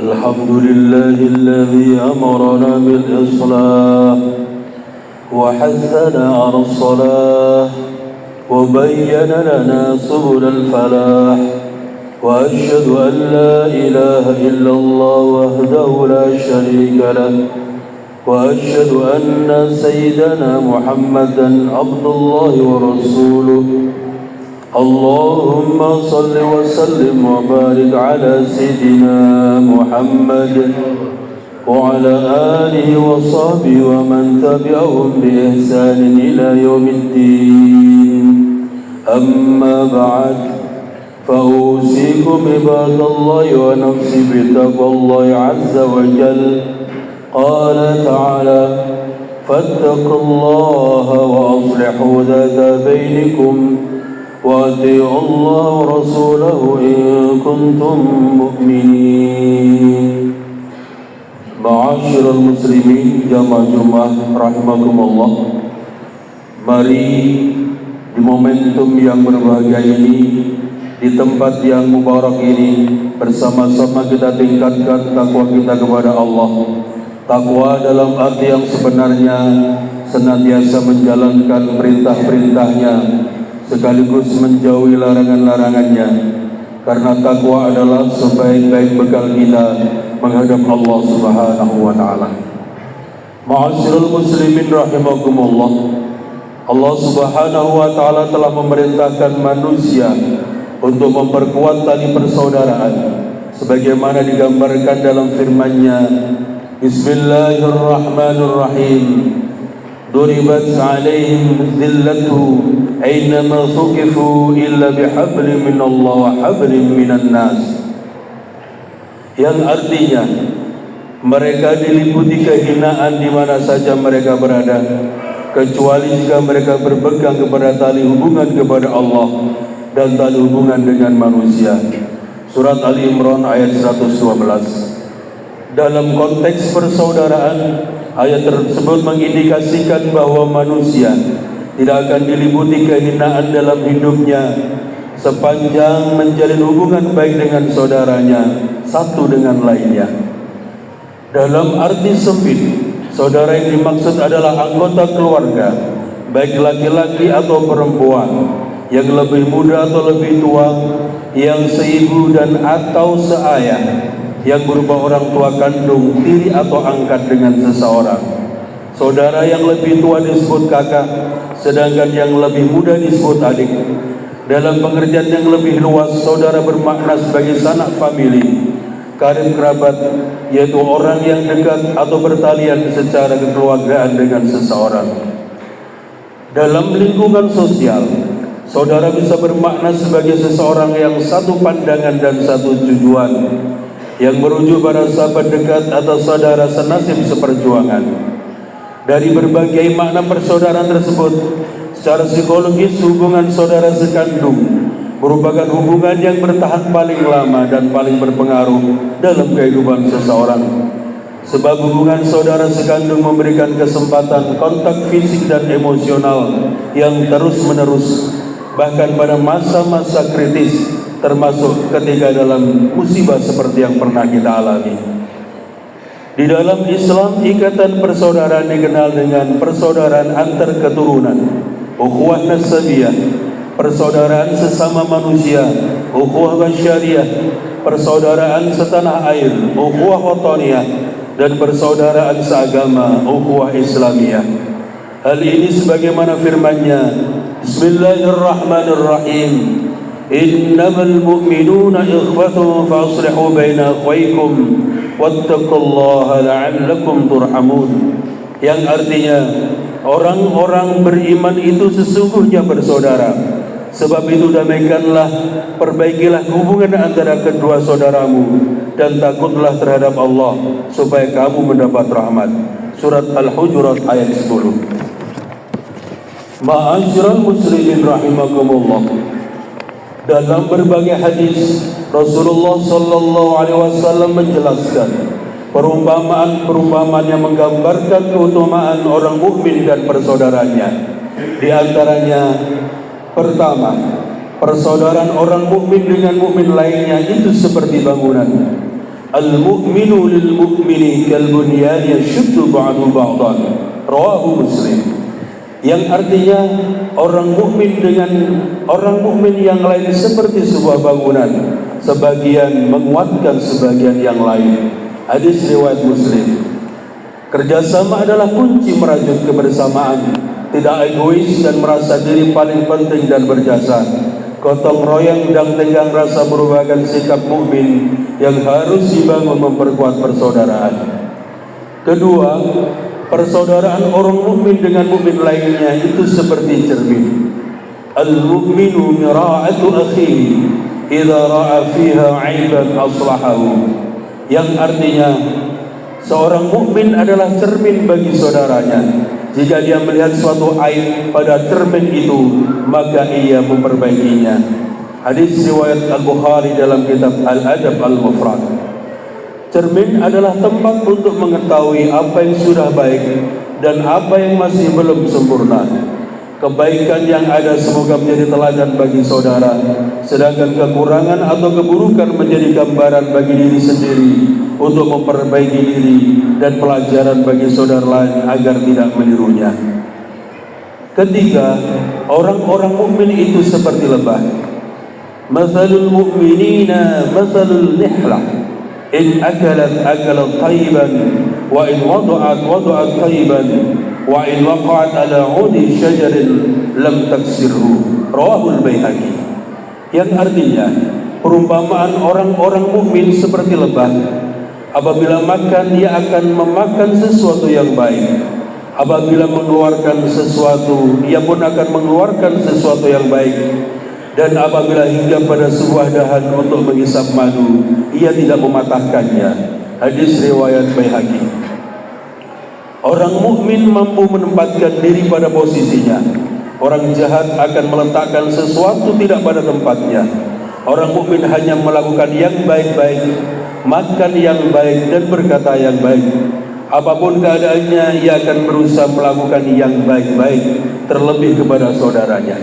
الحمد لله الذي أمرنا بالإصلاح وحثنا على الصلاة وبين لنا سبل الفلاح وأشهد أن لا إله إلا الله وحده لا شريك له وأشهد أن سيدنا محمدا عبد الله ورسوله اللهم صل وسلم وبارك على سيدنا محمد وعلى آله وصحبه ومن تبعهم بإحسان إلى يوم الدين أما بعد فأوصيكم عباد الله ونفسي بتقوى الله عز وجل قال تعالى فاتقوا الله وأصلحوا ذات بينكم وأطيعوا الله ورسوله إن كنتم مؤمنين. Ma'asyiral muslimin jamaah Jumat rahimakumullah. Mari di momentum yang berbahagia ini, di tempat yang mubarak ini, bersama-sama kita tingkatkan takwa kita kepada Allah. Takwa dalam arti yang sebenarnya senantiasa menjalankan perintah-perintahnya sekaligus menjauhi larangan-larangannya, karena takwa adalah sebaik-baik bekal kita menghadap Allah Subhanahu wa taala. Ma'asyiral muslimin rahimakumullah. Allah Subhanahu wa taala telah memerintahkan manusia untuk memperkuat tali persaudaraan sebagaimana digambarkan dalam firman-Nya, Bismillahirrahmanirrahim. Duribat 'alaihim dhillatu aynama thuqifu illa bihablin minallah wa hablin minan nas. Yang artinya mereka diliputi kehinaan di mana saja mereka berada, kecuali jika mereka berpegang kepada tali hubungan kepada Allah dan tali hubungan dengan manusia. Surat Ali Imran ayat 112. Dalam konteks persaudaraan, ayat tersebut mengindikasikan bahwa manusia tidak akan diliputi kehinaan dalam hidupnya sepanjang menjalin hubungan baik dengan saudaranya satu dengan lainnya. Dalam arti sempit, saudara yang dimaksud adalah anggota keluarga, baik laki-laki atau perempuan, yang lebih muda atau lebih tua, yang seibu dan atau seayah, yang berupa orang tua kandung, tiri atau angkat dengan seseorang. Saudara yang lebih tua disebut kakak, sedangkan yang lebih muda disebut adik. Dalam pengertian yang lebih luas, saudara bermakna sebagai sanak famili, karib kerabat, yaitu orang yang dekat atau bertalian secara kekeluargaan dengan seseorang. Dalam lingkungan sosial, saudara bisa bermakna sebagai seseorang yang satu pandangan dan satu tujuan, yang merujuk pada sahabat dekat atau saudara senasib seperjuangan. Dari berbagai makna persaudaraan tersebut, secara psikologis hubungan saudara sekandung merupakan hubungan yang bertahan paling lama dan paling berpengaruh dalam kehidupan seseorang. Sebab hubungan saudara sekandung memberikan kesempatan kontak fisik dan emosional yang terus-menerus, bahkan pada masa-masa kritis, termasuk ketika dalam musibah seperti yang pernah kita alami. Di dalam Islam, ikatan persaudaraan dikenal dengan persaudaraan antar keturunan, ukhuwah nasabiyah, persaudaraan sesama manusia, ukhuwah basyariyah, persaudaraan setanah air, ukhuwah wataniyah, dan persaudaraan seagama, ukhuwah islamiyah. Hal ini sebagaimana firman-Nya, Bismillahirrahmanirrahim. Innamal mu'minuna ikhwatun fa'aslihu baina akhwaykum wattaqullaha la'allakum turhamun. Yang artinya, orang-orang beriman itu sesungguhnya bersaudara. Sebab itu damaikanlah, perbaikilah hubungan antara kedua saudaramu, dan takutlah terhadap Allah supaya kamu mendapat rahmat. Surat Al-Hujurat ayat 10. Ma'asyiral muslimin rahimakumullah. Dalam berbagai hadis, Rasulullah sallallahu alaihi wasallam menjelaskan perumpamaan-perumpamaan yang menggambarkan keutamaan orang mukmin dan persaudaranya. Di antaranya, pertama, persaudaraan orang mukmin dengan mukmin lainnya itu seperti bangunan. Al-mu'minu lil-mu'mini kal-bunyan yashuddu ba'du ba'dan. Rawahu Muslim. Yang artinya orang mukmin dengan orang mukmin yang lain seperti sebuah bangunan, sebagian menguatkan sebagian yang lain. Hadis riwayat Muslim. Kerjasama adalah kunci merajut kebersamaan. Tidak egois dan merasa diri paling penting dan berjasa. Gotong royong dan tenggang rasa merupakan sikap mukmin yang harus dibangun memperkuat persaudaraan. Kedua, persaudaraan orang mukmin dengan mukmin lainnya itu seperti cermin. Al-mu'minu mira'atu akhihi idza ra'a fiha 'aiban aslahahu. Yang artinya seorang mukmin adalah cermin bagi saudaranya. Jika dia melihat suatu aib pada cermin itu, maka ia memperbaikinya. Hadis riwayat Al-Bukhari dalam kitab Al-Adab Al-Mufrad. Cermin adalah tempat untuk mengetahui apa yang sudah baik dan apa yang masih belum sempurna. Kebaikan yang ada semoga menjadi teladan bagi saudara, sedangkan kekurangan atau keburukan menjadi gambaran bagi diri sendiri untuk memperbaiki diri dan pelajaran bagi saudara lain agar tidak menirunya. Ketiga, orang-orang mukmin itu seperti lebah. Mathalul mu'minina mathalul nihlah, in akalat tayyiban wa in wada'at tayyiban wa in waqa'at ala 'udi syajarin lam taksirhu. Rawahul Baihaqi. Yang artinya perumpamaan orang-orang mukmin seperti lebah. Apabila makan, dia akan memakan sesuatu yang baik. Apabila mengeluarkan sesuatu, ia pun akan mengeluarkan sesuatu yang baik. Dan apabila hingga pada sebuah dahan untuk menghisap madu, ia tidak mematahkannya. Hadis riwayat Baihaqi. Orang mukmin mampu menempatkan diri pada posisinya. Orang jahat akan meletakkan sesuatu tidak pada tempatnya. Orang mukmin hanya melakukan yang baik-baik, makan yang baik dan berkata yang baik. Apapun keadaannya, ia akan berusaha melakukan yang baik-baik, terlebih kepada saudaranya.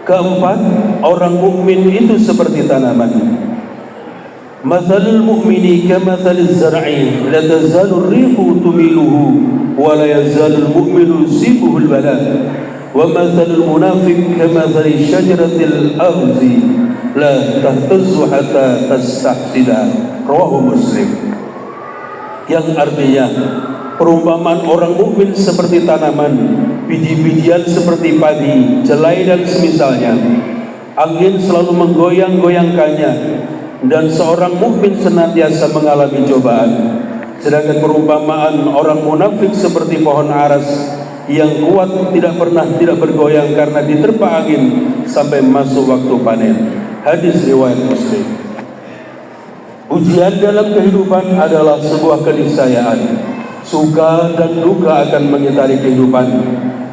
Keempat, orang mukmin itu seperti tanaman. Mathalul mu'mini kamathaliz zar'i, la tazalu rihu tumiluhu wa la yazalul mu'minu yusibuhul bala. Wa mathalul munafiq kamathali syajaratil arzi, la tahtazzu hatta tastahsida. Rawahu Muslim. Yang artinya perumpamaan orang mukmin seperti tanaman, biji-bijian seperti padi, jelai dan semisalnya. Angin selalu menggoyang-goyangkannya, dan seorang mukmin senantiasa mengalami cobaan. Sedangkan perumpamaan orang munafik seperti pohon aras yang kuat tidak bergoyang karena diterpa angin sampai masuk waktu panen. Hadis riwayat Muslim. Ujian dalam kehidupan adalah sebuah keniscayaan. Suka dan duka akan mengitari kehidupan.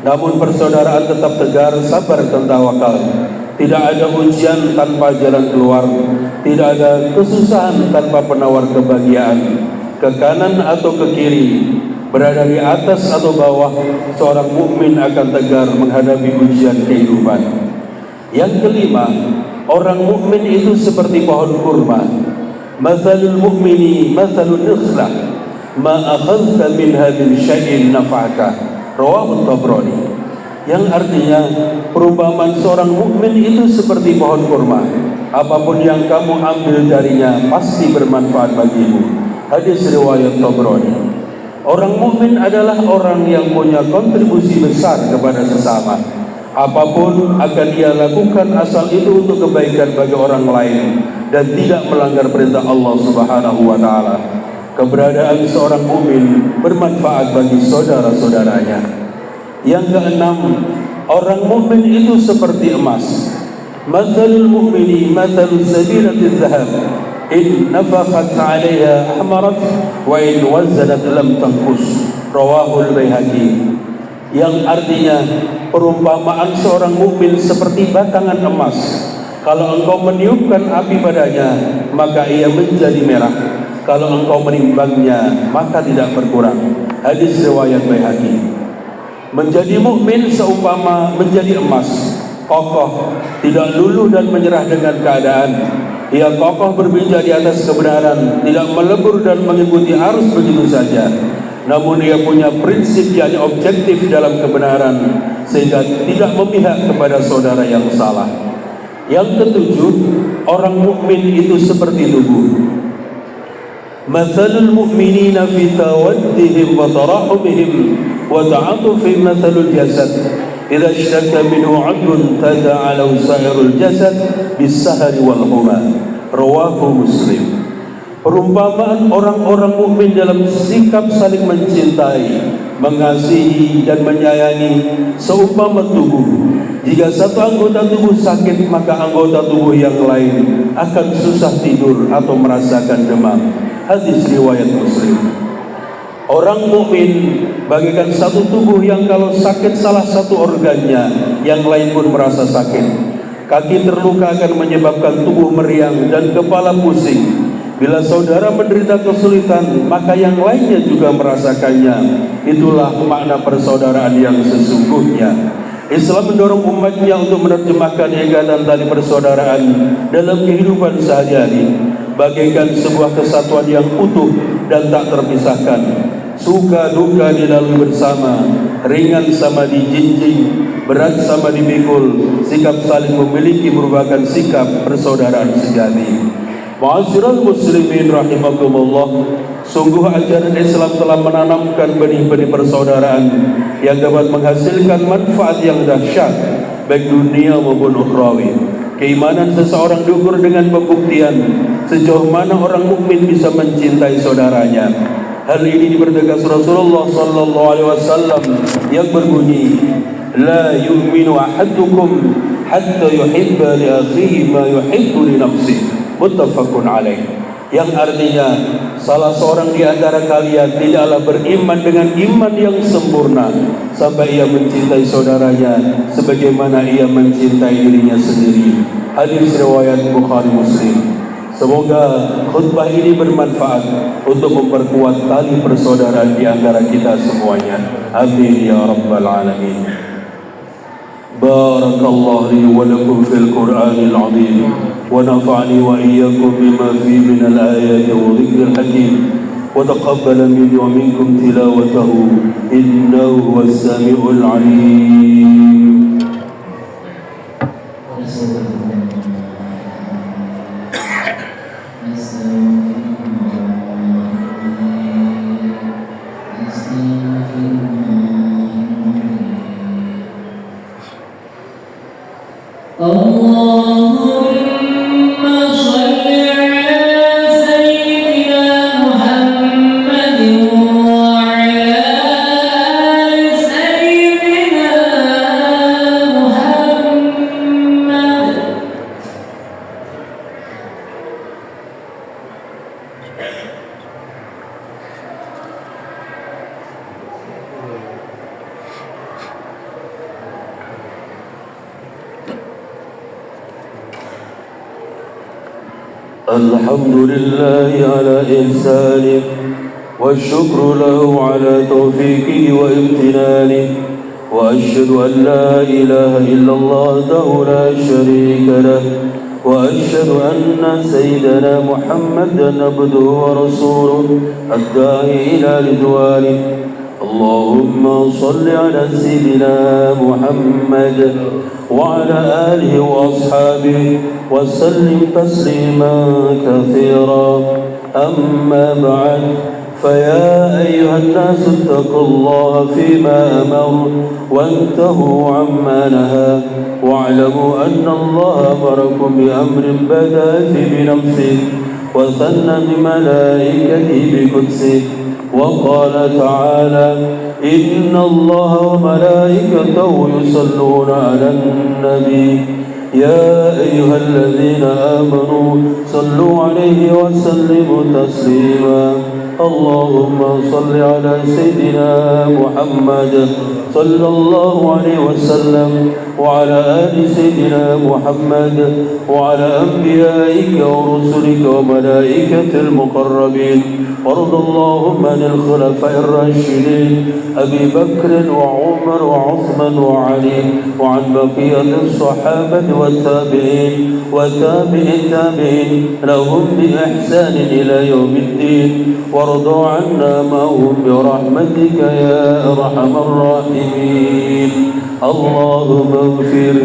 Namun persaudaraan tetap tegar, sabar dan tawakal. Tidak ada ujian tanpa jalan keluar. Tidak ada kesusahan tanpa penawar kebahagiaan. Ke kanan atau ke kiri, berada di atas atau bawah, seorang mukmin akan tegar menghadapi ujian kehidupan. Yang kelima, orang mukmin itu seperti pohon kurma. Mathalul mu'mini mathalul ikhlah, ma akhadta minha min syai'in nafa'aka. Rawahu Tabrani. Yang artinya perumpamaan seorang mukmin itu seperti pohon kurma. Apapun yang kamu ambil darinya pasti bermanfaat bagimu. Hadis riwayat Tabrani. Orang mukmin adalah orang yang punya kontribusi besar kepada sesama. Apapun akan dia lakukan asal itu untuk kebaikan bagi orang lain dan tidak melanggar perintah Allah Subhanahu wa taala. Keberadaan seorang mukmin bermanfaat bagi saudara-saudaranya. Yang keenam, orang mukmin itu seperti emas. Mathalul mu'mini mathalus sabilatiz zahab, in nafakhat 'alaiha ahmarat wa in wazanat lam tanqus. Rawahul Baihaqi. Yang artinya perumpamaan seorang mukmin seperti batangan emas. Kalau engkau meniupkan api padanya, maka ia menjadi merah. Kalau engkau menimbangnya, maka tidak berkurang. Hadis riwayat Baihaqi. Menjadi mukmin seumpama menjadi emas, kokoh, tidak luluh dan menyerah dengan keadaan. Ia kokoh berpijak di atas kebenaran, tidak melebur dan mengikuti arus begitu saja. Namun ia punya prinsip yakni objektif dalam kebenaran, sehingga tidak memihak kepada saudara yang salah. Yang ketujuh, orang mukmin itu seperti tubuh. Mathalul mu'minina fi tawaddihim wa tarahumihim wa ta'atufihim mathalul jasad. Idza ishtaka minhu 'udwun tada'a lahu sa'irul jasad bis-sahari wal huma. Rawahu Muslim. Perumpamaan orang-orang mukmin dalam sikap saling mencintai, mengasihi dan menyayangi seumpama tubuh. Jika satu anggota tubuh sakit, maka anggota tubuh yang lain akan susah tidur atau merasakan demam. Hadis riwayat Muslim. Orang mukmin bagaikan satu tubuh yang kalau sakit salah satu organnya, yang lain pun merasa sakit. Kaki terluka akan menyebabkan tubuh meriang dan kepala pusing. Bila saudara menderita kesulitan, maka yang lainnya juga merasakannya. Itulah makna persaudaraan yang sesungguhnya. Islam mendorong umatnya untuk menerjemahkan ikatan tali persaudaraan dalam kehidupan sehari-hari, bagaikan sebuah kesatuan yang utuh dan tak terpisahkan. Suka duka dilalui bersama, ringan sama dijinjing, berat sama dipikul. Sikap saling memiliki merupakan sikap persaudaraan sejati. Ma'asyiral muslimin rahimakumullah, sungguh ajaran Islam telah menanamkan benih-benih persaudaraan yang dapat menghasilkan manfaat yang dahsyat baik dunia maupun ukhrawi. Keimanan seseorang diukur dengan pembuktian sejauh mana orang mukmin bisa mencintai saudaranya. Hal ini dipertegas Rasulullah sallallahu alaihi wasallam yang berbunyi, la yu'minu ahadukum hatta yuhibba li akhihi ma yuhibbu li nafsihi. Muttafaqun alaih. Yang artinya salah seorang di antara kalian tidaklah beriman dengan iman yang sempurna sampai ia mencintai saudaranya sebagaimana ia mencintai dirinya sendiri. Hadis riwayat Bukhari Muslim. Semoga khutbah ini bermanfaat untuk memperkuat tali persaudaraan di antara kita semuanya. Amin ya rabbal alamin. Barakallahu li wa lakum fil Qur'anil 'azim wa nafa'ani wa iyyakum bima fihi minal ayati wa dhikril hakim wa taqabbala minni wa minkum tilawatahu innahu huwas samiul 'alim. الحمد لله على إحسانه والشكر له على توفيقه وامتنانه وأشهد أن لا إله إلا الله وحده لا شريك له وأشهد أن سيدنا محمدا عبده ورسوله الداعي إلى رضوانه. اللهم صل على سيدنا محمد وعلى آله وأصحابه وسلم تسليما كثيرا. أما بعد، فيا أيها الناس اتقوا الله فيما أمر وانتهوا عما نهى واعلموا أن الله أمركم بأمر بدأ بنفسه وثنى بملائكته بقدسه وقال تعالى إن الله وملائكته يصلون على النبي يا أيها الذين آمنوا صلوا عليه وسلموا تسليما. اللهم صل على سيدنا محمد صلى الله عليه وسلم وعلى آل سيدنا محمد وعلى أنبيائك ورسلك وملائكة المقربين. وارض اللهم عن الخلفاء الراشدين أبي بكر وعمر وعثمان وعلي وعن بقية الصحابة والتابعين وتابع التابعين لهم بإحسان إلى يوم الدين. وارض عنا معهم برحمتك يا أرحم الراحمين. اللهم اغفر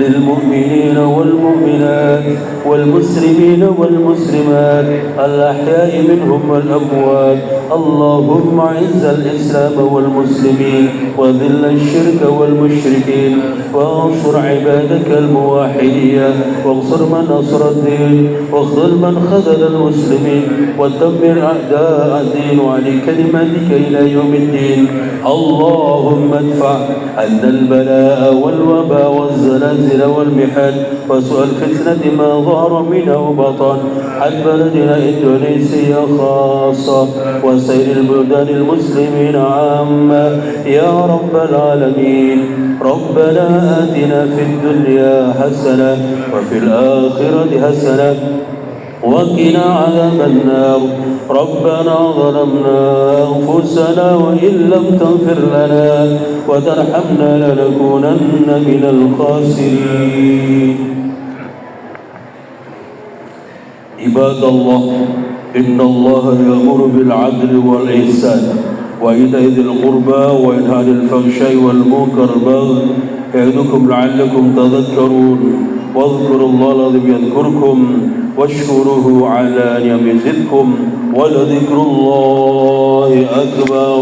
للمؤمنين والمؤمنات والمسلمين والمسلمات الأحياء منهم والأموات. اللهم أعز الإسلام والمسلمين وذل الشرك والمشركين وانصر عبادك الموحدين واغفر من نصر الدين واخذل من خذل المسلمين ودمر أعداء الدين وعن كلمتك إلى يوم الدين. اللهم ادفع عنا البلاء والوباء والزلازل والمحن وسوء الفتنة ما ظهر منها وبطن عن بلدنا إندونيسيا خاصة وسائر البلدان المسلمين عامة يا رب العالمين. ربنا آتنا في الدنيا حسنة وفي الآخرة حسنة وقنا عذاب النار. ربنا ظلمنا أنفسنا وإن لم تغفر لنا وترحمنا لنكونن من الخاسرين. عباد الله إن الله يأمر بالعدل والإحسان وإيتاء ذي القربى وينهى عن الفحشاء والمنكر والبغي يعظكم لعلكم تذكرون. واذكروا الله العظيم يذكركم واشكروه على نعمه يزدكم ولذكر الله أكبر.